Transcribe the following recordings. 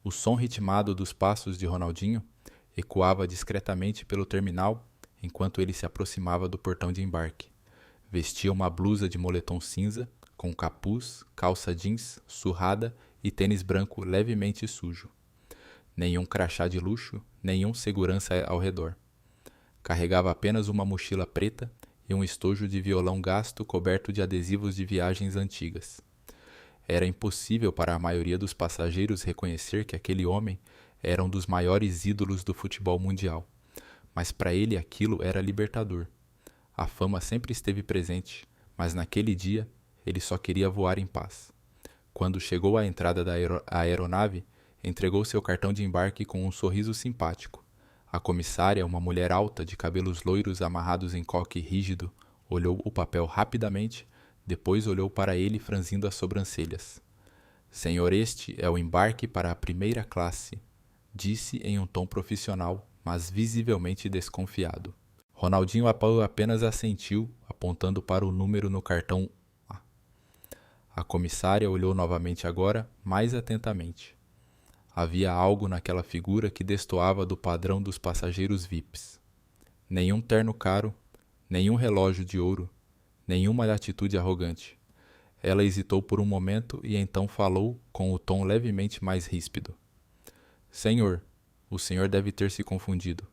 O som ritmado dos passos de Ronaldinho ecoava discretamente pelo terminal enquanto ele se aproximava do portão de embarque. Vestia uma blusa de moletom cinza, com capuz, calça jeans surrada e tênis branco levemente sujo. Nenhum crachá de luxo, nenhum segurança ao redor. Carregava apenas uma mochila preta e um estojo de violão gasto coberto de adesivos de viagens antigas. Era impossível para a maioria dos passageiros reconhecer que aquele homem era um dos maiores ídolos do futebol mundial, mas para ele aquilo era libertador. A fama sempre esteve presente, mas naquele dia ele só queria voar em paz. Quando chegou à entrada da aeronave, entregou seu cartão de embarque com um sorriso simpático. A comissária, uma mulher alta de cabelos loiros amarrados em coque rígido, olhou o papel rapidamente, depois olhou para ele franzindo as sobrancelhas. Senhor, este é o embarque para a primeira classe, disse em um tom profissional, mas visivelmente desconfiado. Ronaldinho apenas assentiu, apontando para o número no cartão A. A comissária olhou novamente agora, mais atentamente. Havia algo naquela figura que destoava do padrão dos passageiros VIPs. Nenhum terno caro, nenhum relógio de ouro, nenhuma atitude arrogante. Ela hesitou por um momento e então falou com o tom levemente mais ríspido. Senhor, o senhor deve ter se confundido.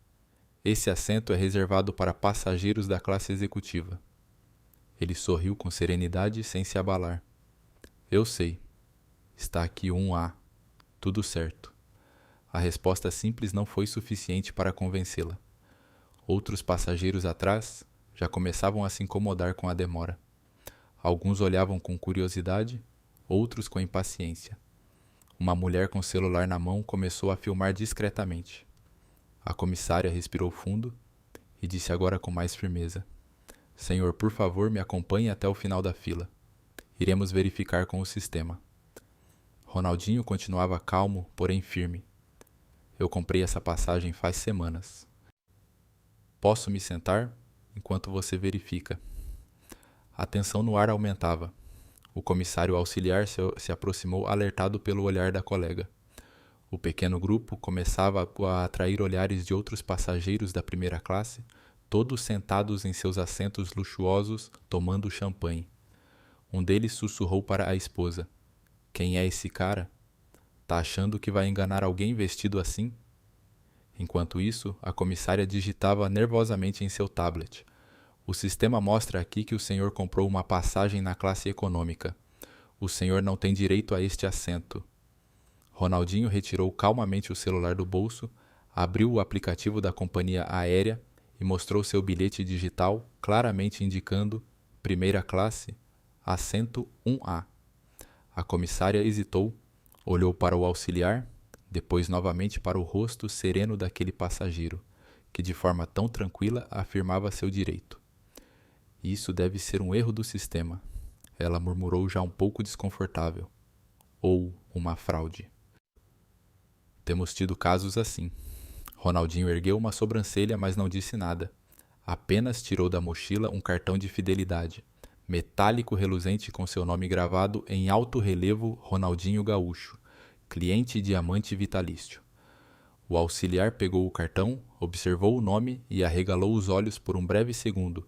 Esse assento é reservado para passageiros da classe executiva. Ele sorriu com serenidade sem se abalar. Eu sei. Está aqui um A. Tudo certo. A resposta simples não foi suficiente para convencê-la. Outros passageiros atrás já começavam a se incomodar com a demora. Alguns olhavam com curiosidade, outros com impaciência. Uma mulher com celular na mão começou a filmar discretamente. A comissária respirou fundo e disse agora com mais firmeza. Senhor, por favor, me acompanhe até o final da fila. Iremos verificar com o sistema. Ronaldinho continuava calmo, porém firme. Eu comprei essa passagem faz semanas. Posso me sentar enquanto você verifica? A tensão no ar aumentava. O comissário auxiliar se aproximou alertado pelo olhar da colega. O pequeno grupo começava a atrair olhares de outros passageiros da primeira classe, todos sentados em seus assentos luxuosos, tomando champanhe. Um deles sussurrou para a esposa. Quem é esse cara? Tá achando que vai enganar alguém vestido assim? Enquanto isso, a comissária digitava nervosamente em seu tablet. O sistema mostra aqui que o senhor comprou uma passagem na classe econômica. O senhor não tem direito a este assento. Ronaldinho retirou calmamente o celular do bolso, abriu o aplicativo da companhia aérea e mostrou seu bilhete digital, claramente indicando primeira classe, assento 1A. A comissária hesitou, olhou para o auxiliar, depois novamente para o rosto sereno daquele passageiro, que de forma tão tranquila afirmava seu direito. Isso deve ser um erro do sistema, ela murmurou já um pouco desconfortável. Ou uma fraude. Temos tido casos assim. Ronaldinho ergueu uma sobrancelha, mas não disse nada. Apenas tirou da mochila um cartão de fidelidade, metálico reluzente com seu nome gravado em alto relevo Ronaldinho Gaúcho, cliente diamante vitalício. O auxiliar pegou o cartão, observou o nome e arregalou os olhos por um breve segundo,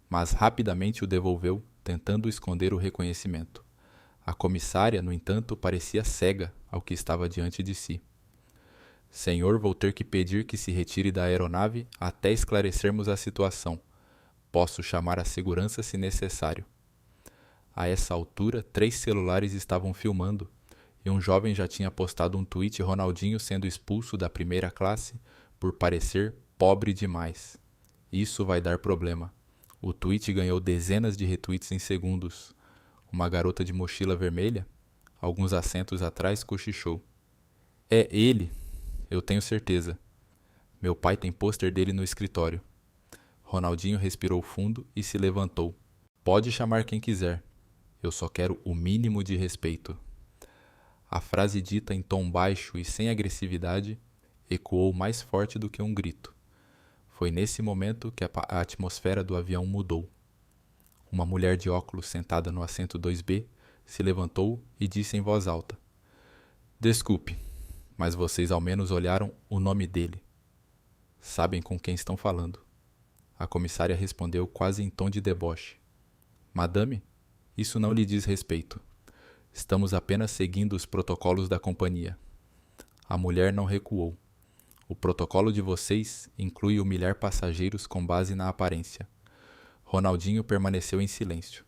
mas rapidamente o devolveu, tentando esconder o reconhecimento. A comissária, no entanto, parecia cega ao que estava diante de si. Senhor, vou ter que pedir que se retire da aeronave até esclarecermos a situação. Posso chamar a segurança se necessário. A essa altura, 3 celulares estavam filmando, e um jovem já tinha postado um tweet Ronaldinho sendo expulso da primeira classe por parecer pobre demais. Isso vai dar problema. O tweet ganhou dezenas de retweets em segundos. Uma garota de mochila vermelha, alguns assentos atrás, cochichou. É ele, eu tenho certeza. Meu pai tem pôster dele no escritório. Ronaldinho respirou fundo e se levantou. Pode chamar quem quiser. Eu só quero o mínimo de respeito. A frase dita em tom baixo e sem agressividade ecoou mais forte do que um grito. Foi nesse momento que a atmosfera do avião mudou. Uma mulher de óculos sentada no assento 2B se levantou e disse em voz alta. Desculpe, Mas vocês ao menos olharam o nome dele. Sabem com quem estão falando. A comissária respondeu quase em tom de deboche. Madame, isso não lhe diz respeito. Estamos apenas seguindo os protocolos da companhia. A mulher não recuou. O protocolo de vocês inclui humilhar passageiros com base na aparência. Ronaldinho permaneceu em silêncio.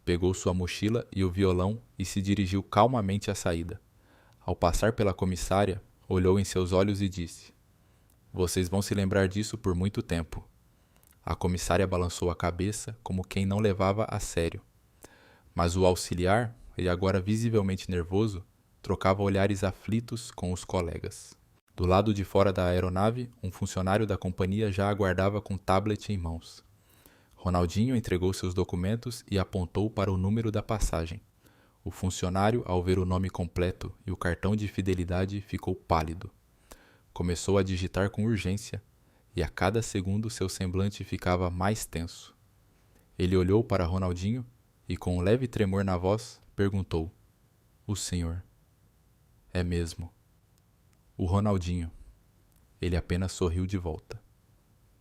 Pegou sua mochila e o violão e se dirigiu calmamente à saída. Ao passar pela comissária, olhou em seus olhos e disse: Vocês vão se lembrar disso por muito tempo. A comissária balançou a cabeça como quem não levava a sério. Mas o auxiliar, e agora visivelmente nervoso, trocava olhares aflitos com os colegas. Do lado de fora da aeronave, um funcionário da companhia já aguardava com tablet em mãos. Ronaldinho entregou seus documentos e apontou para o número da passagem. O funcionário, ao ver o nome completo e o cartão de fidelidade, ficou pálido. Começou a digitar com urgência, e a cada segundo seu semblante ficava mais tenso. Ele olhou para Ronaldinho e, com um leve tremor na voz, perguntou: O senhor? É mesmo. O Ronaldinho. Ele apenas sorriu de volta.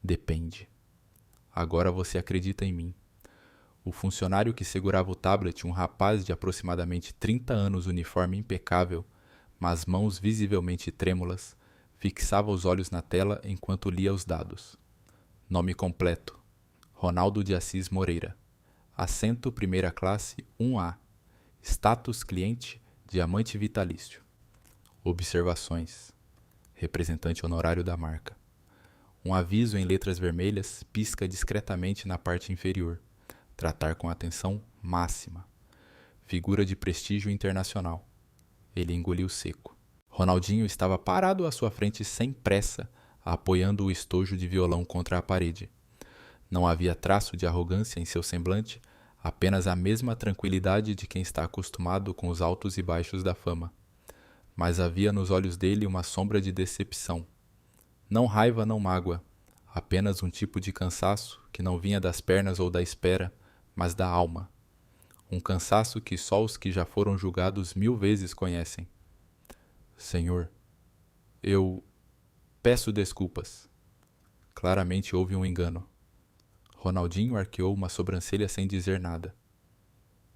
Depende. Agora você acredita em mim. O funcionário que segurava o tablet, um rapaz de aproximadamente 30 anos, uniforme impecável, mas mãos visivelmente trêmulas, fixava os olhos na tela enquanto lia os dados. Nome completo: Ronaldo de Assis Moreira. Assento primeira classe 1A. Status cliente, diamante vitalício. Observações. Representante honorário da marca. Um aviso em letras vermelhas pisca discretamente na parte inferior. Tratar com atenção máxima. Figura de prestígio internacional. Ele engoliu seco. Ronaldinho estava parado à sua frente sem pressa, apoiando o estojo de violão contra a parede. Não havia traço de arrogância em seu semblante, apenas a mesma tranquilidade de quem está acostumado com os altos e baixos da fama. Mas havia nos olhos dele uma sombra de decepção. Não raiva, não mágoa, apenas um tipo de cansaço que não vinha das pernas ou da espera, mas da alma. Um cansaço que só os que já foram julgados 1000 vezes conhecem. Senhor, eu peço desculpas. Claramente houve um engano. Ronaldinho arqueou uma sobrancelha sem dizer nada.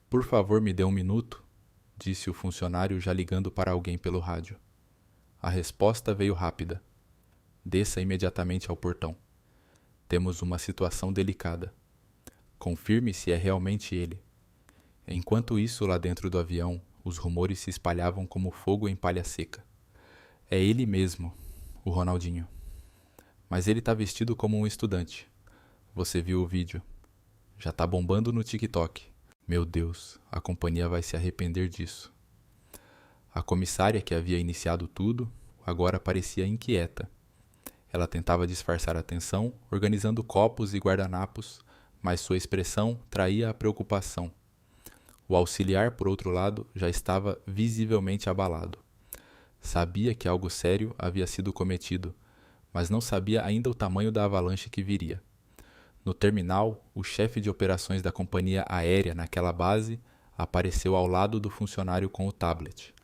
Por favor, me dê um minuto, disse o funcionário já ligando para alguém pelo rádio. A resposta veio rápida. Desça imediatamente ao portão. Temos uma situação delicada. Confirme se é realmente ele. Enquanto isso, lá dentro do avião, os rumores se espalhavam como fogo em palha seca. É ele mesmo, o Ronaldinho. Mas ele tá vestido como um estudante. Você viu o vídeo. Já tá bombando no TikTok. Meu Deus, a companhia vai se arrepender disso. A comissária que havia iniciado tudo, agora parecia inquieta. Ela tentava disfarçar a tensão, organizando copos e guardanapos, mas sua expressão traía a preocupação. O auxiliar, por outro lado, já estava visivelmente abalado. Sabia que algo sério havia sido cometido, mas não sabia ainda o tamanho da avalanche que viria. No terminal, o chefe de operações da companhia aérea naquela base apareceu ao lado do funcionário com o tablet.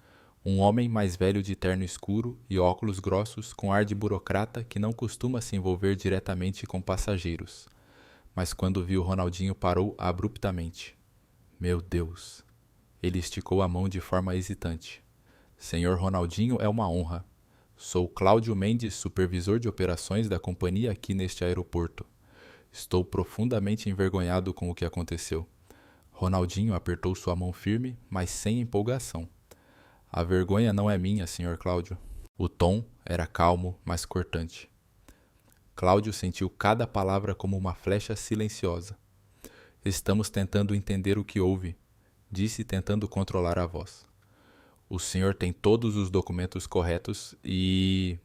Um homem mais velho de terno escuro e óculos grossos com ar de burocrata que não costuma se envolver diretamente com passageiros. Mas quando viu Ronaldinho parou abruptamente. Meu Deus! Ele esticou a mão de forma hesitante. Senhor Ronaldinho, é uma honra. Sou Cláudio Mendes, supervisor de operações da companhia aqui neste aeroporto. Estou profundamente envergonhado com o que aconteceu. Ronaldinho apertou sua mão firme, mas sem empolgação. A vergonha não é minha, Sr. Cláudio. O tom era calmo, mas cortante. Cláudio sentiu cada palavra como uma flecha silenciosa. Estamos tentando entender o que houve, disse tentando controlar a voz. O senhor tem todos os documentos corretos e...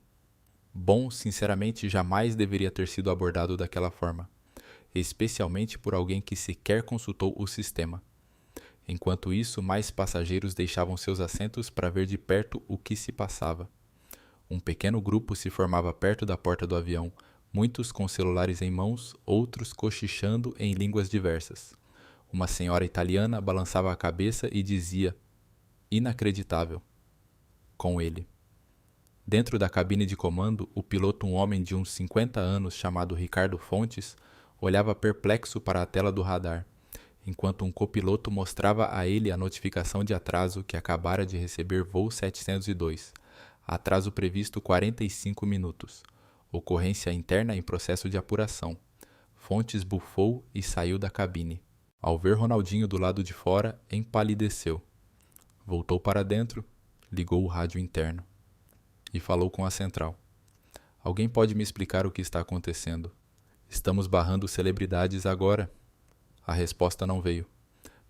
Bom, sinceramente, jamais deveria ter sido abordado daquela forma, especialmente por alguém que sequer consultou o sistema. Enquanto isso, mais passageiros deixavam seus assentos para ver de perto o que se passava. Um pequeno grupo se formava perto da porta do avião, muitos com celulares em mãos, outros cochichando em línguas diversas. Uma senhora italiana balançava a cabeça e dizia: inacreditável. Com ele. Dentro da cabine de comando, o piloto, um homem de uns 50 anos chamado Ricardo Fontes, olhava perplexo para a tela do radar, enquanto um copiloto mostrava a ele a notificação de atraso que acabara de receber voo 702, atraso previsto 45 minutos, ocorrência interna em processo de apuração. Fontes bufou e saiu da cabine. Ao ver Ronaldinho do lado de fora, empalideceu. Voltou para dentro, ligou o rádio interno e falou com a central. Alguém pode me explicar o que está acontecendo? Estamos barrando celebridades agora. A resposta não veio,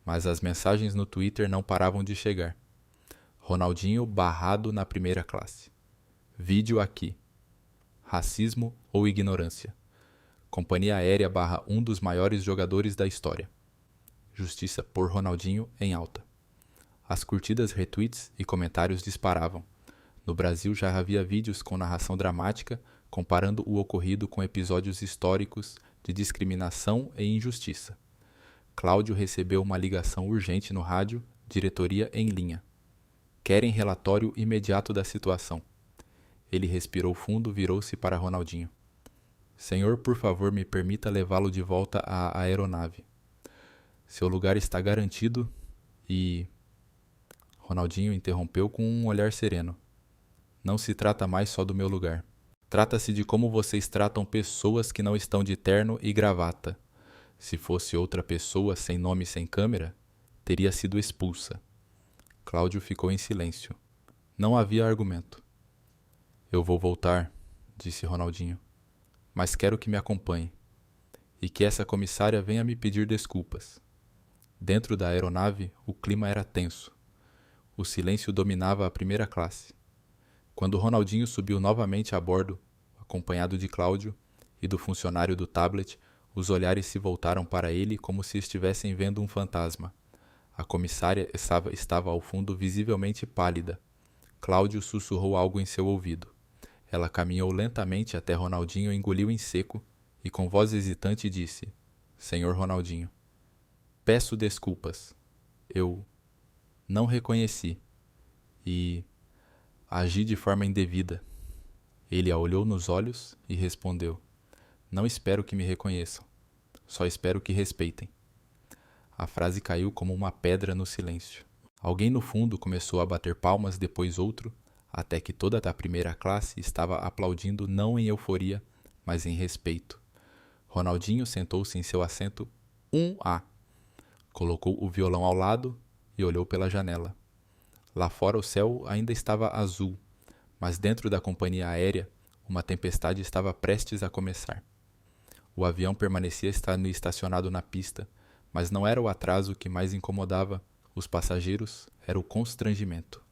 mas as mensagens no Twitter não paravam de chegar. Ronaldinho barrado na primeira classe. Vídeo aqui. Racismo ou ignorância. Companhia Aérea barra um dos maiores jogadores da história. Justiça por Ronaldinho em alta. As curtidas, retweets e comentários disparavam. No Brasil já havia vídeos com narração dramática comparando o ocorrido com episódios históricos de discriminação e injustiça. Cláudio recebeu uma ligação urgente no rádio, diretoria em linha. Querem relatório imediato da situação. Ele respirou fundo, virou-se para Ronaldinho. Senhor, por favor, me permita levá-lo de volta à aeronave. Seu lugar está garantido e... Ronaldinho interrompeu com um olhar sereno. Não se trata mais só do meu lugar. Trata-se de como vocês tratam pessoas que não estão de terno e gravata. Se fosse outra pessoa sem nome e sem câmera, teria sido expulsa. Cláudio ficou em silêncio. Não havia argumento. Eu vou voltar, disse Ronaldinho, mas quero que me acompanhe e que essa comissária venha me pedir desculpas. Dentro da aeronave, o clima era tenso. O silêncio dominava a primeira classe. Quando Ronaldinho subiu novamente a bordo, acompanhado de Cláudio e do funcionário do tablet, os olhares se voltaram para ele como se estivessem vendo um fantasma. A comissária estava ao fundo visivelmente pálida. Cláudio sussurrou algo em seu ouvido. Ela caminhou lentamente até Ronaldinho, engoliu em seco e com voz hesitante disse: Senhor Ronaldinho, peço desculpas. Eu não reconheci e agi de forma indevida. Ele a olhou nos olhos e respondeu: Não espero que me reconheçam. Só espero que respeitem. A frase caiu como uma pedra no silêncio. Alguém no fundo começou a bater palmas, depois outro, até que toda a primeira classe estava aplaudindo não em euforia, mas em respeito. Ronaldinho sentou-se em seu assento 1A. Colocou o violão ao lado e olhou pela janela. Lá fora o céu ainda estava azul, mas dentro da companhia aérea uma tempestade estava prestes a começar. O avião permanecia estacionado na pista, mas não era o atraso que mais incomodava os passageiros, era o constrangimento.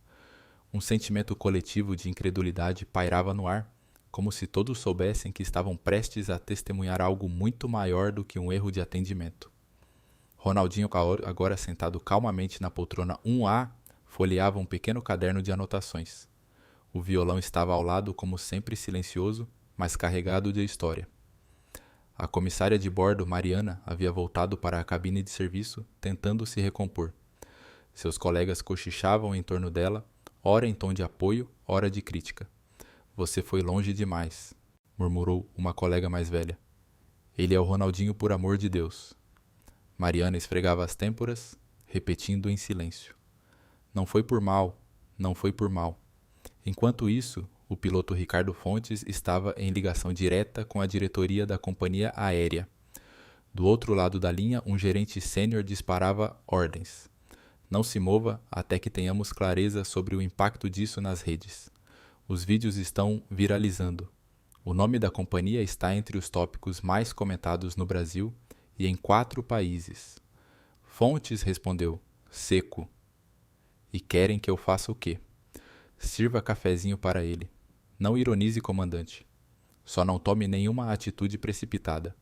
Um sentimento coletivo de incredulidade pairava no ar, como se todos soubessem que estavam prestes a testemunhar algo muito maior do que um erro de atendimento. Ronaldinho, agora sentado calmamente na poltrona 1A, folheava um pequeno caderno de anotações. O violão estava ao lado, como sempre silencioso, mas carregado de história. A comissária de bordo, Mariana, havia voltado para a cabine de serviço, tentando se recompor. Seus colegas cochichavam em torno dela, ora em tom de apoio, ora de crítica. Você foi longe demais, murmurou uma colega mais velha. Ele é o Ronaldinho, por amor de Deus. Mariana esfregava as têmporas, repetindo em silêncio. Não foi por mal, não foi por mal. Enquanto isso, o piloto Ricardo Fontes estava em ligação direta com a diretoria da companhia aérea. Do outro lado da linha, um gerente sênior disparava ordens. Não se mova até que tenhamos clareza sobre o impacto disso nas redes. Os vídeos estão viralizando. O nome da companhia está entre os tópicos mais comentados no Brasil e em 4 países. Fontes respondeu, seco. E querem que eu faça o quê? Sirva cafezinho para ele. Não ironize, comandante. Só não tome nenhuma atitude precipitada.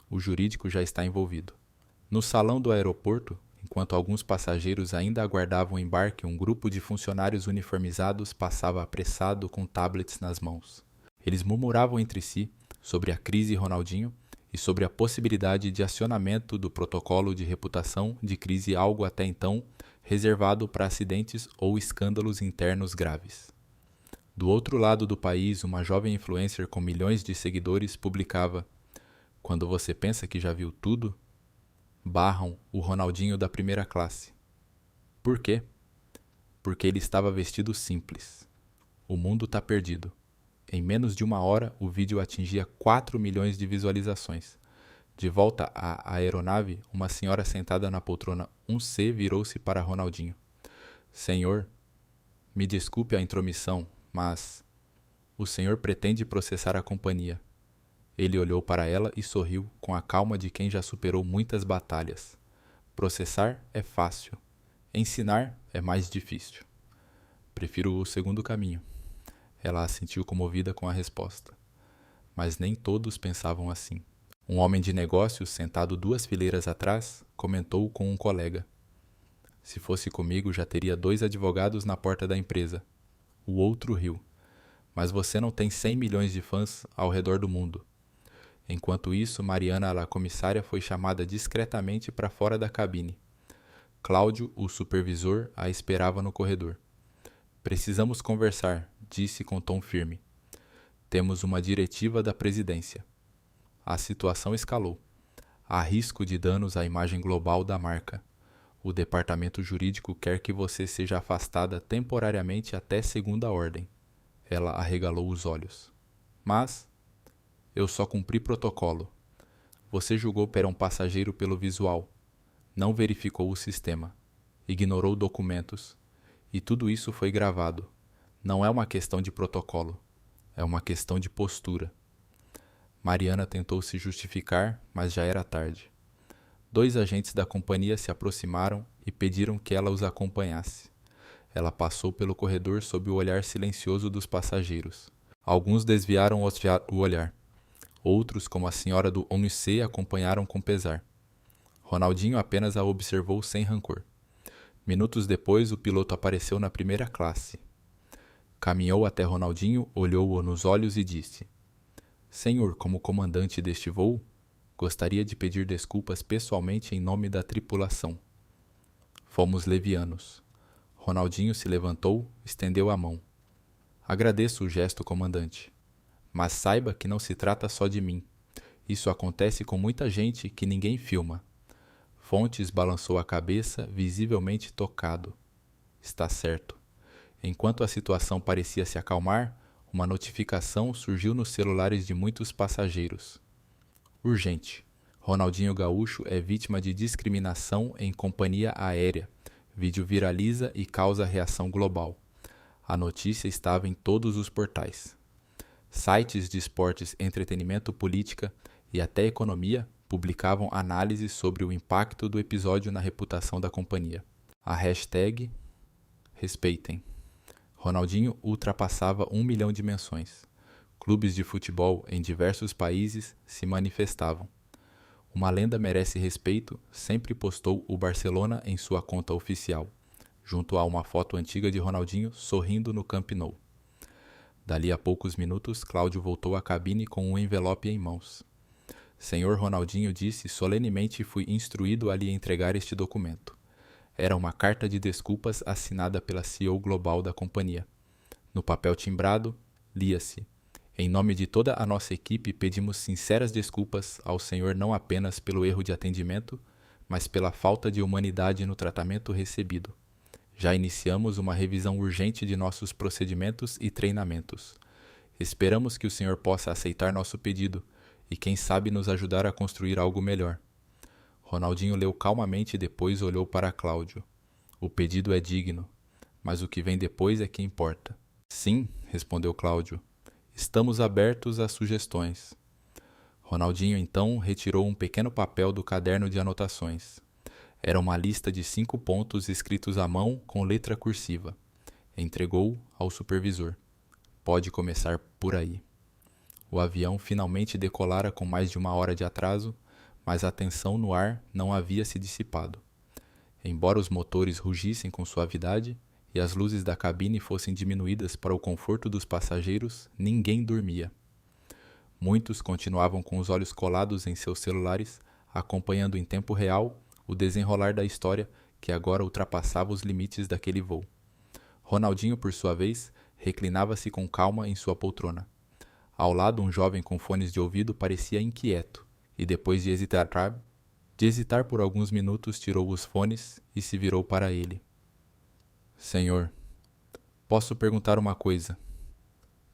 O jurídico já está envolvido. No salão do aeroporto, enquanto alguns passageiros ainda aguardavam o embarque, um grupo de funcionários uniformizados passava apressado com tablets nas mãos. Eles murmuravam entre si sobre a crise Ronaldinho e sobre a possibilidade de acionamento do protocolo de reputação de crise, algo até então reservado para acidentes ou escândalos internos graves. Do outro lado do país, uma jovem influencer com milhões de seguidores publicava: "Quando você pensa que já viu tudo, barram o Ronaldinho da primeira classe." Por quê? Porque ele estava vestido simples. O mundo tá perdido. Em menos de uma hora, o vídeo atingia 4 milhões de visualizações. De volta à aeronave, uma senhora sentada na poltrona 1C virou-se para Ronaldinho. "Senhor, me desculpe a intromissão, mas o senhor pretende processar a companhia." Ele olhou para ela e sorriu com a calma de quem já superou muitas batalhas. "Processar é fácil. Ensinar é mais difícil." "Prefiro o segundo caminho." Ela assentiu comovida com a resposta. Mas nem todos pensavam assim. Um homem de negócios, sentado 2 fileiras atrás, comentou com um colega: "Se fosse comigo, já teria 2 advogados na porta da empresa." O outro riu: "Mas você não tem 100 milhões de fãs ao redor do mundo." Enquanto isso, Mariana, a comissária, foi chamada discretamente para fora da cabine. Cláudio, o supervisor, a esperava no corredor. "Precisamos conversar", disse com tom firme. "Temos uma diretiva da presidência." A situação escalou. Há risco de danos à imagem global da marca. O departamento jurídico quer que você seja afastada temporariamente até segunda ordem. Ela arregalou os olhos. "Mas eu só cumpri protocolo." "Você julgou para um passageiro pelo visual. Não verificou o sistema. Ignorou documentos. E tudo isso foi gravado. Não é uma questão de protocolo. É uma questão de postura." Mariana tentou se justificar, mas já era tarde. 2 agentes da companhia se aproximaram e pediram que ela os acompanhasse. Ela passou pelo corredor sob o olhar silencioso dos passageiros. Alguns desviaram o olhar. Outros, como a senhora do ONUC, acompanharam com pesar. Ronaldinho apenas a observou sem rancor. Minutos depois, o piloto apareceu na primeira classe. Caminhou até Ronaldinho, olhou-o nos olhos e disse: "Senhor, como comandante deste voo, gostaria de pedir desculpas pessoalmente em nome da tripulação. Fomos levianos." Ronaldinho se levantou, estendeu a mão. "Agradeço o gesto, comandante. Mas saiba que não se trata só de mim. Isso acontece com muita gente que ninguém filma." Fontes balançou a cabeça, visivelmente tocado. "Está certo." Enquanto a situação parecia se acalmar, uma notificação surgiu nos celulares de muitos passageiros. "Urgente. Ronaldinho Gaúcho é vítima de discriminação em companhia aérea. Vídeo viraliza e causa reação global." A notícia estava em todos os portais. Sites de esportes, entretenimento, política e até economia publicavam análises sobre o impacto do episódio na reputação da companhia. A hashtag respeitem. Ronaldinho ultrapassava 1 milhão de menções. Clubes de futebol em diversos países se manifestavam. "Uma lenda merece respeito" sempre postou o Barcelona em sua conta oficial, junto a uma foto antiga de Ronaldinho sorrindo no Camp Nou. Dali a poucos minutos, Cláudio voltou à cabine com um envelope em mãos. "Senhor Ronaldinho", disse solenemente, e fui instruído a lhe entregar este documento. Era uma carta de desculpas assinada pela CEO global da companhia. No papel timbrado, lia-se: "Em nome de toda a nossa equipe, pedimos sinceras desculpas ao senhor não apenas pelo erro de atendimento, mas pela falta de humanidade no tratamento recebido. Já iniciamos uma revisão urgente de nossos procedimentos e treinamentos. Esperamos que o senhor possa aceitar nosso pedido e, quem sabe, nos ajudar a construir algo melhor." Ronaldinho leu calmamente e depois olhou para Cláudio. "O pedido é digno, mas o que vem depois é que importa." "Sim", respondeu Cláudio. "Estamos abertos a sugestões." Ronaldinho então retirou um pequeno papel do caderno de anotações. Era uma lista de 5 pontos escritos à mão com letra cursiva. Entregou ao supervisor. "Pode começar por aí." O avião finalmente decolara com mais de 1 hora de atraso, mas a tensão no ar não havia se dissipado. Embora os motores rugissem com suavidade e as luzes da cabine fossem diminuídas para o conforto dos passageiros, ninguém dormia. Muitos continuavam com os olhos colados em seus celulares, acompanhando em tempo real o desenrolar da história que agora ultrapassava os limites daquele voo. Ronaldinho, por sua vez, reclinava-se com calma em sua poltrona. Ao lado, um jovem com fones de ouvido parecia inquieto, e depois de hesitar por alguns minutos, tirou os fones e se virou para ele. Senhor, posso perguntar uma coisa?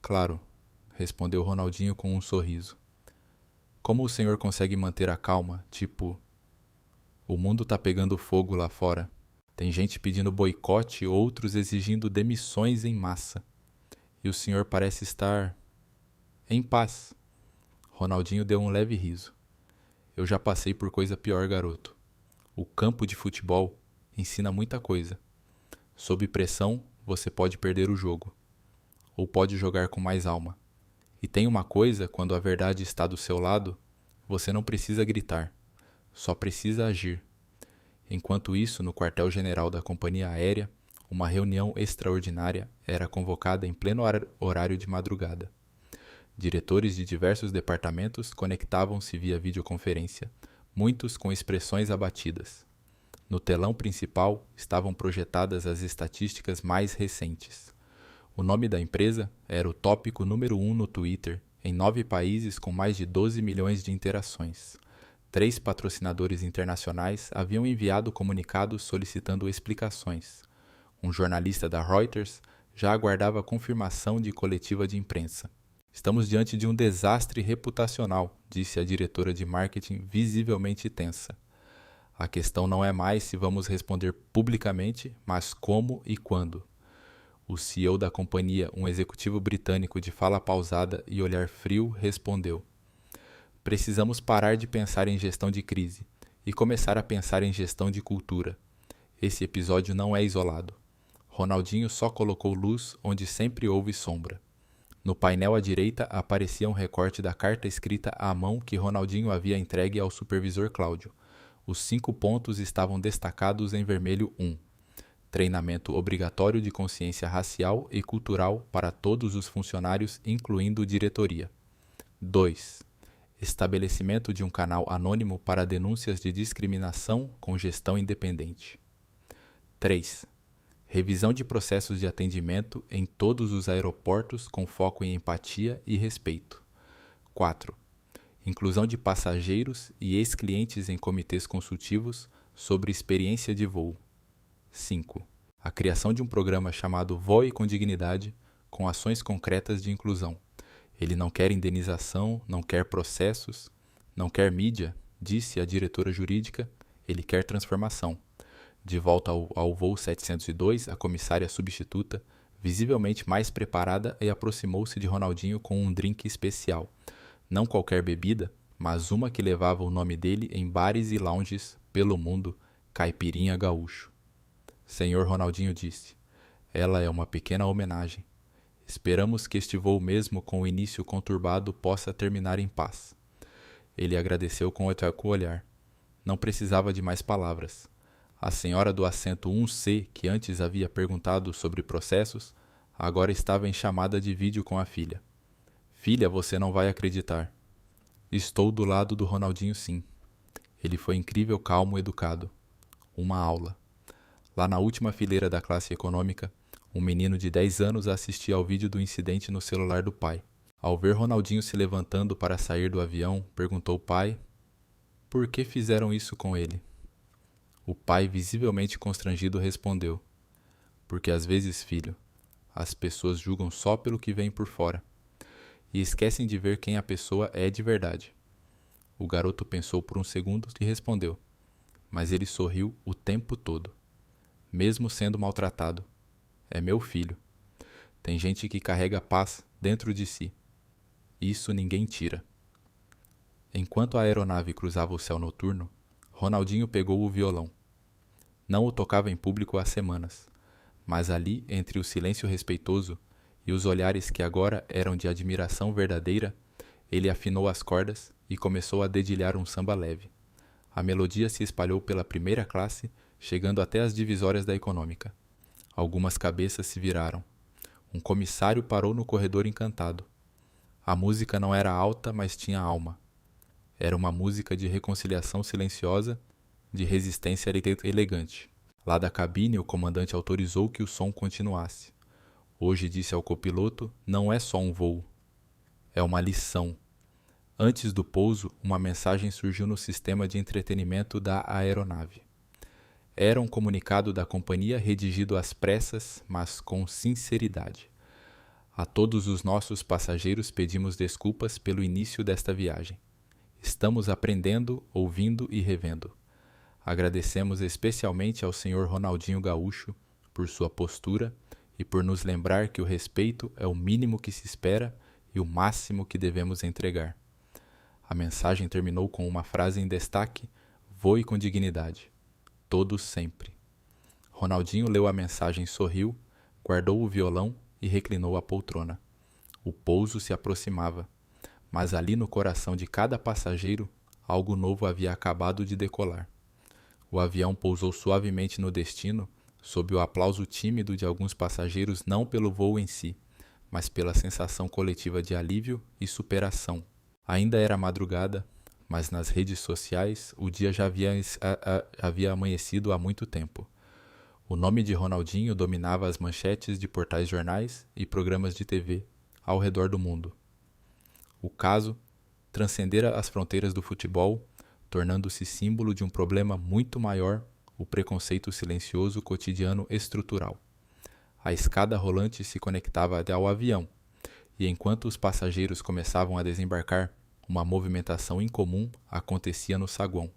Claro, respondeu Ronaldinho com um sorriso. Como o senhor consegue manter a calma, tipo... O mundo tá pegando fogo lá fora. Tem gente pedindo boicote e outros exigindo demissões em massa. E o senhor parece estar... em paz. Ronaldinho deu um leve riso. Eu já passei por coisa pior, garoto. O campo de futebol ensina muita coisa. Sob pressão, você pode perder o jogo. Ou pode jogar com mais alma. E tem uma coisa, quando a verdade está do seu lado, você não precisa gritar. Só precisa agir. Enquanto isso, no quartel-general da companhia aérea, uma reunião extraordinária era convocada em pleno horário de madrugada. Diretores de diversos departamentos conectavam-se via videoconferência, muitos com expressões abatidas. No telão principal estavam projetadas as estatísticas mais recentes. O nome da empresa era o tópico número 1 no Twitter, em 9 países com mais de 12 milhões de interações. 3 patrocinadores internacionais haviam enviado comunicados solicitando explicações. Um jornalista da Reuters já aguardava confirmação de coletiva de imprensa. Estamos diante de um desastre reputacional, disse a diretora de marketing, visivelmente tensa. A questão não é mais se vamos responder publicamente, mas como e quando. O CEO da companhia, um executivo britânico de fala pausada e olhar frio, respondeu: Precisamos parar de pensar em gestão de crise e começar a pensar em gestão de cultura. Esse episódio não é isolado. Ronaldinho só colocou luz onde sempre houve sombra. No painel à direita aparecia um recorte da carta escrita à mão que Ronaldinho havia entregue ao supervisor Cláudio. Os 5 pontos estavam destacados em vermelho 1. Treinamento obrigatório de consciência racial e cultural para todos os funcionários, incluindo diretoria. 2. Estabelecimento de um canal anônimo para denúncias de discriminação com gestão independente. 3. Revisão de processos de atendimento em todos os aeroportos com foco em empatia e respeito. 4. Inclusão de passageiros e ex-clientes em comitês consultivos sobre experiência de voo. 5. A criação de um programa chamado Voe com Dignidade, com ações concretas de inclusão. Ele não quer indenização, não quer processos, não quer mídia, disse a diretora jurídica, ele quer transformação. De volta ao voo 702, a comissária substituta, visivelmente mais preparada, e aproximou-se de Ronaldinho com um drink especial. Não qualquer bebida, mas uma que levava o nome dele em bares e lounges pelo mundo, Caipirinha Gaúcho. Senhor Ronaldinho disse, ela é uma pequena homenagem. Esperamos que este voo mesmo com o início conturbado possa terminar em paz. Ele agradeceu com o olhar. Não precisava de mais palavras. A senhora do assento 1C, que antes havia perguntado sobre processos, agora estava em chamada de vídeo com a filha. Filha, você não vai acreditar. Estou do lado do Ronaldinho, sim. Ele foi incrível, calmo e educado. Uma aula. Lá na última fileira da classe econômica, um menino de 10 anos assistia ao vídeo do incidente no celular do pai. Ao ver Ronaldinho se levantando para sair do avião, perguntou ao pai por que fizeram isso com ele. O pai, visivelmente constrangido, respondeu: porque às vezes, filho, as pessoas julgam só pelo que vem por fora e esquecem de ver quem a pessoa é de verdade. O garoto pensou por um segundo e respondeu, mas ele sorriu o tempo todo, mesmo sendo maltratado. É meu filho. Tem gente que carrega paz dentro de si. Isso ninguém tira. Enquanto a aeronave cruzava o céu noturno, Ronaldinho pegou o violão. Não o tocava em público há semanas, mas ali, entre o silêncio respeitoso e os olhares que agora eram de admiração verdadeira, ele afinou as cordas e começou a dedilhar um samba leve. A melodia se espalhou pela primeira classe, chegando até as divisórias da econômica. Algumas cabeças se viraram. Um comissário parou no corredor encantado. A música não era alta, mas tinha alma. Era uma música de reconciliação silenciosa, de resistência elegante. Lá da cabine, o comandante autorizou que o som continuasse. Hoje disse ao copiloto, não é só um voo, é uma lição. Antes do pouso, uma mensagem surgiu no sistema de entretenimento da aeronave. Era um comunicado da companhia redigido às pressas, mas com sinceridade. A todos os nossos passageiros pedimos desculpas pelo início desta viagem. Estamos aprendendo, ouvindo e revendo. Agradecemos especialmente ao Sr. Ronaldinho Gaúcho por sua postura e por nos lembrar que o respeito é o mínimo que se espera e o máximo que devemos entregar. A mensagem terminou com uma frase em destaque: voe com dignidade. Todos sempre. Ronaldinho leu a mensagem, sorriu, guardou o violão e reclinou a poltrona. O pouso se aproximava, mas ali no coração de cada passageiro, algo novo havia acabado de decolar. O avião pousou suavemente no destino, sob o aplauso tímido de alguns passageiros, não pelo voo em si, mas pela sensação coletiva de alívio e superação. Ainda era madrugada, mas nas redes sociais o dia já havia amanhecido há muito tempo. O nome de Ronaldinho dominava as manchetes de portais jornais e programas de TV ao redor do mundo. O caso transcendera as fronteiras do futebol, tornando-se símbolo de um problema muito maior, o preconceito silencioso cotidiano estrutural. A escada rolante se conectava até ao avião, e enquanto os passageiros começavam a desembarcar, uma movimentação incomum acontecia no saguão.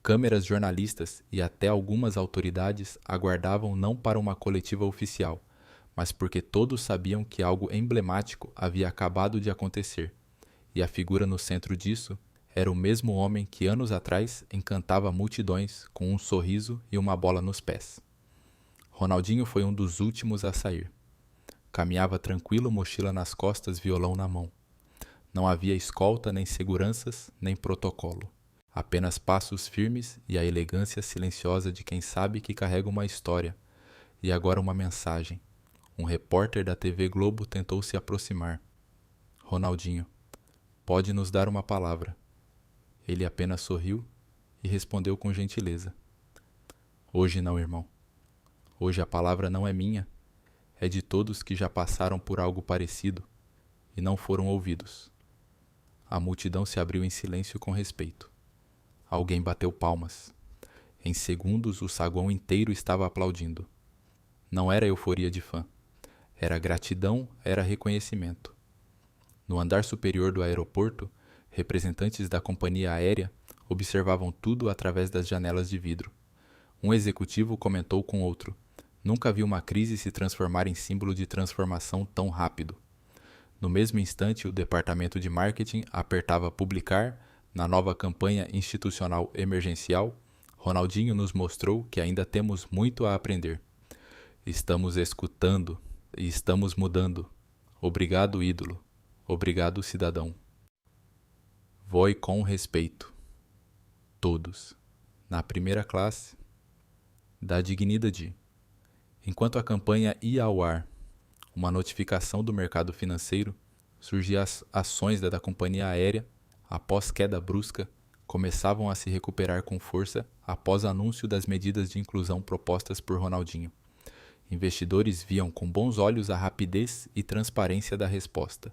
Câmeras, jornalistas e até algumas autoridades aguardavam não para uma coletiva oficial, mas porque todos sabiam que algo emblemático havia acabado de acontecer, e a figura no centro disso era o mesmo homem que anos atrás encantava multidões com um sorriso e uma bola nos pés. Ronaldinho foi um dos últimos a sair. Caminhava tranquilo, mochila nas costas, violão na mão. Não havia escolta, nem seguranças, nem protocolo. Apenas passos firmes e a elegância silenciosa de quem sabe que carrega uma história. E agora uma mensagem. Um repórter da TV Globo tentou se aproximar. Ronaldinho, pode nos dar uma palavra. Ele apenas sorriu e respondeu com gentileza. Hoje não, irmão. Hoje a palavra não é minha, é de todos que já passaram por algo parecido e não foram ouvidos. A multidão se abriu em silêncio com respeito. Alguém bateu palmas. Em segundos, o saguão inteiro estava aplaudindo. Não era euforia de fã. Era gratidão, era reconhecimento. No andar superior do aeroporto, representantes da companhia aérea observavam tudo através das janelas de vidro. Um executivo comentou com outro: nunca vi uma crise se transformar em símbolo de transformação tão rápido. No mesmo instante, o departamento de marketing apertava publicar. Na nova campanha institucional emergencial, Ronaldinho nos mostrou que ainda temos muito a aprender. Estamos escutando e estamos mudando. Obrigado, ídolo. Obrigado, cidadão. Voe com respeito. Todos. Na primeira classe, da dignidade. Enquanto a campanha ia ao ar, uma notificação do mercado financeiro, surgiam as ações da companhia aérea, após queda brusca, começavam a se recuperar com força após anúncio das medidas de inclusão propostas por Ronaldinho. Investidores viam com bons olhos a rapidez e transparência da resposta.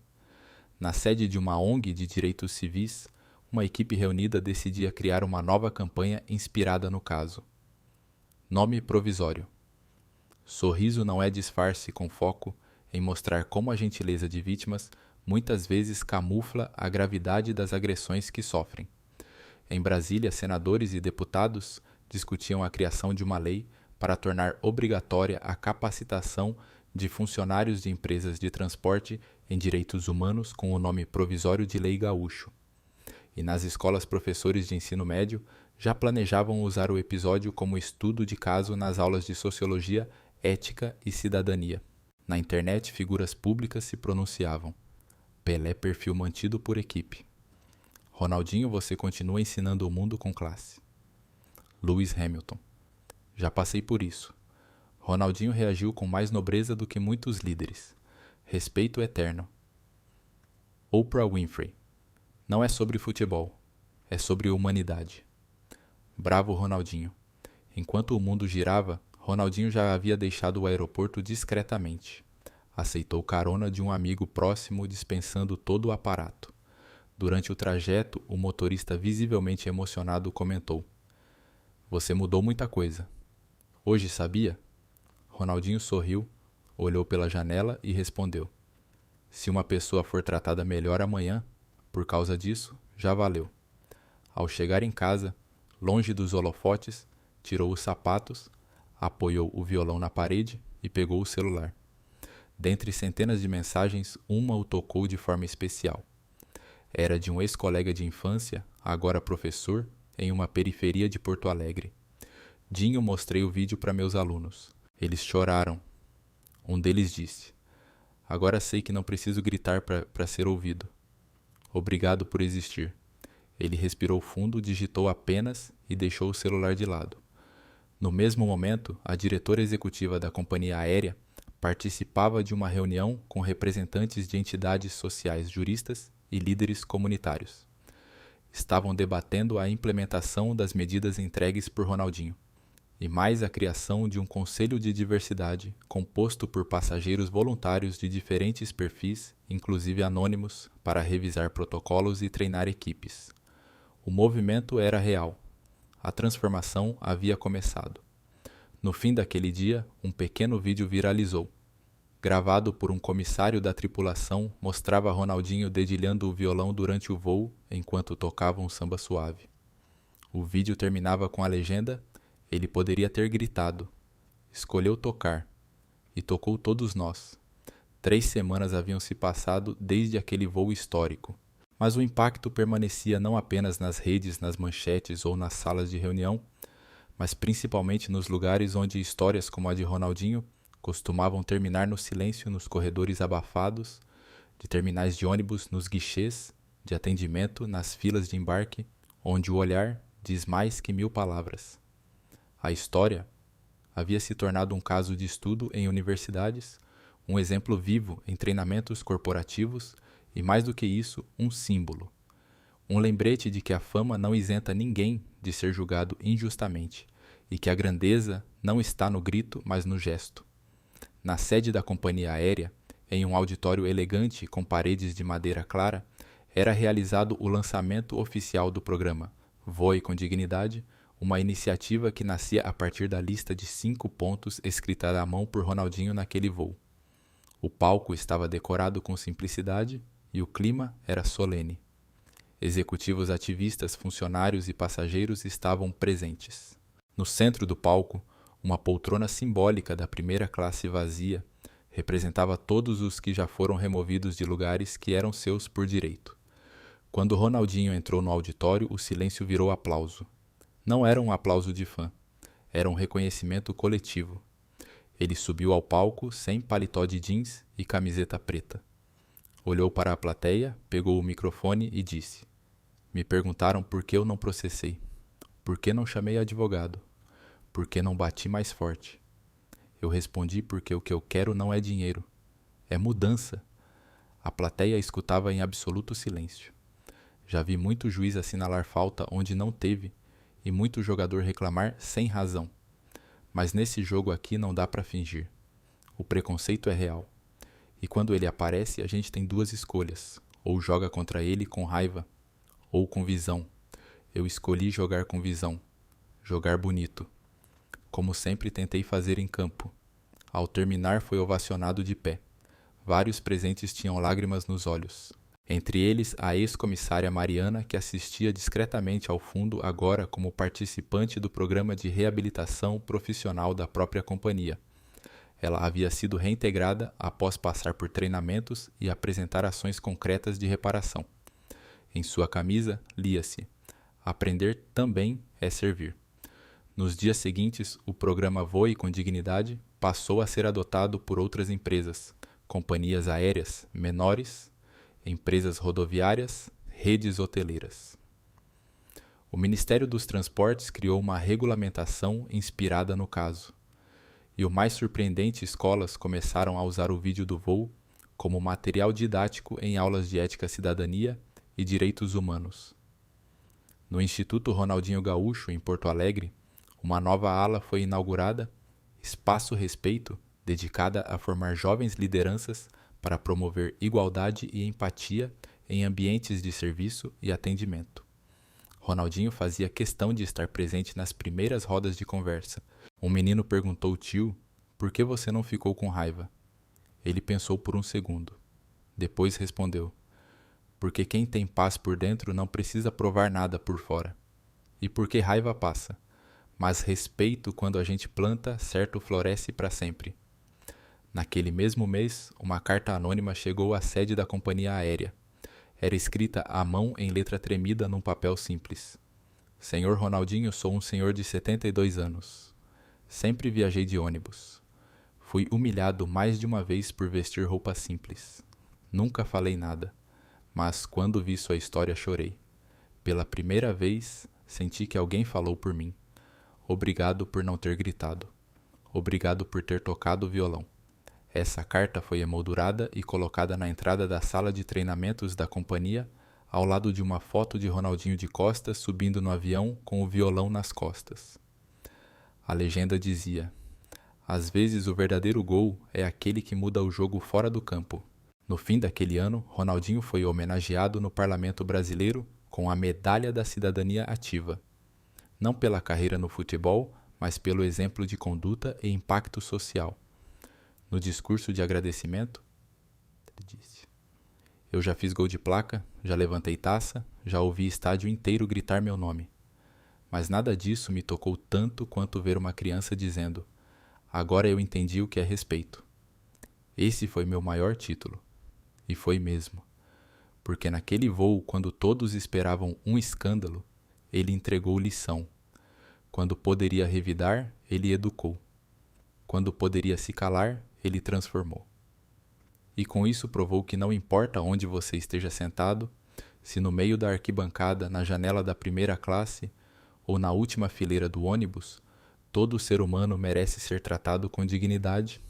Na sede de uma ONG de direitos civis, uma equipe reunida decidia criar uma nova campanha inspirada no caso. Nome provisório. Sorriso não é disfarce com foco em mostrar como a gentileza de vítimas muitas vezes camufla a gravidade das agressões que sofrem. Em Brasília, senadores e deputados discutiam a criação de uma lei para tornar obrigatória a capacitação de funcionários de empresas de transporte em direitos humanos com o nome provisório de Lei Gaúcho. E nas escolas, professores de ensino médio já planejavam usar o episódio como estudo de caso nas aulas de sociologia, ética e cidadania. Na internet, figuras públicas se pronunciavam. Pelé, perfil mantido por equipe. Ronaldinho, você continua ensinando o mundo com classe. Lewis Hamilton. Já passei por isso. Ronaldinho reagiu com mais nobreza do que muitos líderes. Respeito eterno. Oprah Winfrey. Não é sobre futebol, é sobre humanidade. Bravo Ronaldinho. Enquanto o mundo girava, Ronaldinho já havia deixado o aeroporto discretamente. Aceitou carona de um amigo próximo dispensando todo o aparato. Durante o trajeto, o motorista visivelmente emocionado comentou: "Você mudou muita coisa. Hoje sabia?" Ronaldinho sorriu, olhou pela janela e respondeu: "Se uma pessoa for tratada melhor amanhã, por causa disso, já valeu." Ao chegar em casa, longe dos holofotes, tirou os sapatos, apoiou o violão na parede e pegou o celular. Dentre centenas de mensagens, uma o tocou de forma especial. Era de um ex-colega de infância, agora professor, em uma periferia de Porto Alegre. Dinho, mostrei o vídeo para meus alunos. Eles choraram. Um deles disse: "Agora sei que não preciso gritar para ser ouvido. Obrigado por existir." Ele respirou fundo, digitou apenas e deixou o celular de lado. No mesmo momento, a diretora executiva da companhia aérea participava de uma reunião com representantes de entidades sociais, juristas e líderes comunitários. Estavam debatendo a implementação das medidas entregues por Ronaldinho, e mais a criação de um conselho de diversidade composto por passageiros voluntários de diferentes perfis, inclusive anônimos, para revisar protocolos e treinar equipes. O movimento era real. A transformação havia começado. No fim daquele dia, um pequeno vídeo viralizou. Gravado por um comissário da tripulação, mostrava Ronaldinho dedilhando o violão durante o voo enquanto tocava um samba suave. O vídeo terminava com a legenda: "Ele poderia ter gritado. Escolheu tocar. E tocou todos nós." 3 semanas haviam se passado desde aquele voo histórico. Mas o impacto permanecia não apenas nas redes, nas manchetes ou nas salas de reunião, mas principalmente nos lugares onde histórias como a de Ronaldinho costumavam terminar no silêncio, nos corredores abafados, de terminais de ônibus, nos guichês de atendimento, nas filas de embarque, onde o olhar diz mais que 1000 palavras. A história havia se tornado um caso de estudo em universidades, um exemplo vivo em treinamentos corporativos e, mais do que isso, um símbolo. Um lembrete de que a fama não isenta ninguém de ser julgado injustamente e que a grandeza não está no grito, mas no gesto. Na sede da companhia aérea, em um auditório elegante com paredes de madeira clara, era realizado o lançamento oficial do programa Voe com Dignidade, uma iniciativa que nascia a partir da lista de 5 pontos escrita à mão por Ronaldinho naquele voo. O palco estava decorado com simplicidade e o clima era solene. Executivos, ativistas, funcionários e passageiros estavam presentes. No centro do palco, uma poltrona simbólica da primeira classe vazia representava todos os que já foram removidos de lugares que eram seus por direito. Quando Ronaldinho entrou no auditório, o silêncio virou aplauso. Não era um aplauso de fã, era um reconhecimento coletivo. Ele subiu ao palco sem paletó de jeans e camiseta preta. Olhou para a plateia, pegou o microfone e disse: "Me perguntaram por que eu não processei, por que não chamei advogado, por que não bati mais forte. Eu respondi porque o que eu quero não é dinheiro, é mudança." A plateia escutava em absoluto silêncio. Já vi muito juiz assinalar falta onde não teve e muito jogador reclamar sem razão. Mas nesse jogo aqui não dá para fingir. O preconceito é real. E quando ele aparece, a gente tem 2 escolhas. Ou joga contra ele com raiva, ou com visão. Eu escolhi jogar com visão. Jogar bonito. Como sempre tentei fazer em campo. Ao terminar, foi ovacionado de pé. Vários presentes tinham lágrimas nos olhos. Entre eles, a ex-comissária Mariana, que assistia discretamente ao fundo agora como participante do programa de reabilitação profissional da própria companhia. Ela havia sido reintegrada após passar por treinamentos e apresentar ações concretas de reparação. Em sua camisa, lia-se: "Aprender também é servir." Nos dias seguintes, o programa Voe com Dignidade passou a ser adotado por outras empresas, companhias aéreas menores, empresas rodoviárias, redes hoteleiras. O Ministério dos Transportes criou uma regulamentação inspirada no caso. E o mais surpreendente, escolas começaram a usar o vídeo do voo como material didático em aulas de ética, cidadania e direitos humanos. No Instituto Ronaldinho Gaúcho, em Porto Alegre, uma nova ala foi inaugurada, Espaço Respeito, dedicada a formar jovens lideranças para promover igualdade e empatia em ambientes de serviço e atendimento. Ronaldinho fazia questão de estar presente nas primeiras rodas de conversa. Um menino perguntou ao tio, por que você não ficou com raiva? Ele pensou por um segundo. Depois respondeu, porque quem tem paz por dentro não precisa provar nada por fora. E porque raiva passa, mas respeito quando a gente planta, certo floresce para sempre. Naquele mesmo mês, uma carta anônima chegou à sede da companhia aérea. Era escrita à mão em letra tremida num papel simples. Senhor Ronaldinho, sou um senhor de 72 anos. Sempre viajei de ônibus. Fui humilhado mais de uma vez por vestir roupa simples. Nunca falei nada, mas quando vi sua história chorei. Pela primeira vez, senti que alguém falou por mim. Obrigado por não ter gritado. Obrigado por ter tocado o violão. Essa carta foi emoldurada e colocada na entrada da sala de treinamentos da companhia, ao lado de uma foto de Ronaldinho de costas subindo no avião com o violão nas costas. A legenda dizia: às vezes o verdadeiro gol é aquele que muda o jogo fora do campo. No fim daquele ano, Ronaldinho foi homenageado no Parlamento Brasileiro com a Medalha da Cidadania Ativa. Não pela carreira no futebol, mas pelo exemplo de conduta e impacto social. No discurso de agradecimento, ele disse: eu já fiz gol de placa, já levantei taça, já ouvi estádio inteiro gritar meu nome. Mas nada disso me tocou tanto quanto ver uma criança dizendo: agora eu entendi o que é respeito. Esse foi meu maior título. E foi mesmo. Porque naquele voo, quando todos esperavam um escândalo, ele entregou lição. Quando poderia revidar, ele educou. Quando poderia se calar, ele transformou. E com isso provou que não importa onde você esteja sentado, se no meio da arquibancada, na janela da primeira classe ou na última fileira do ônibus, todo ser humano merece ser tratado com dignidade